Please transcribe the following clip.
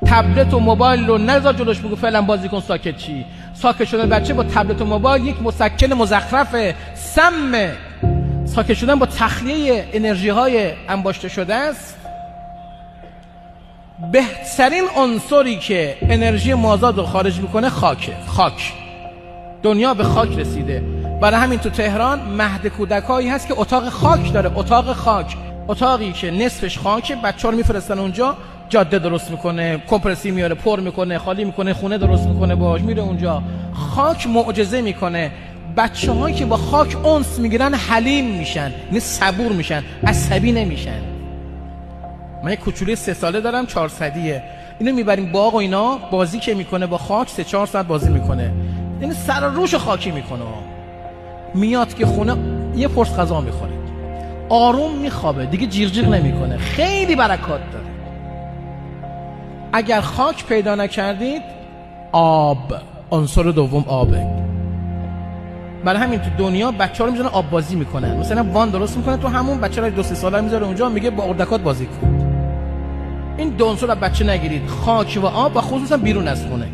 تبلت و موبایل رو نذار جلوش، بگو فعلا بازی کن ساکت چی. ساکت شدن بچه با تبلت و موبایل یک مسکن مزخرف سم. ساکت شدن با تخلیه انرژی های انباشته شده است. بهترین عنصری که انرژی مازاد رو خارج میکنه خاکه. خاک. دنیا به خاک رسیده. برای همین تو تهران مهد کودکایی هست که اتاق خاک داره. اتاق خاک، اتاقی که نصفش خاکه، بچه‌ها رو میفرستن اونجا، جاده درست میکنه، کمپرسی میاره، پر میکنه، خالی میکنه، خونه درست میکنه باش، میره اونجا. خاک معجزه میکنه. بچه‌هایی که با خاک انس میگیرن حلیم میشن، یعنی صبور میشن، عصبی نمیشن. من یک کوچولوی 3 ساله دارم، 400ایه. اینو میبریم باغ و اینا، بازی که میکنه با خاک 3-4 ساعت بازی میکنه، یعنی سر روش خاکی میکنه. میاد که خونه یه پرس غذا میخوره، آروم میخوابه، دیگه جیغ جیغ نمیکنه. خیلی برکات داره. اگر خاک پیدا نکردید، آب، عنصر دوم آبه. برای همین تو دنیا بچه‌ها رو میذارن آب بازی میکنن. مثلا وان درست میکنه تو همون، بچه‌ها 2-3 ساله میذاره اونجا، میگه با اردکات بازی کن. این دو عنصر از بچه نگیرید، خاک و آب، و خصوصا بیرون از خونه.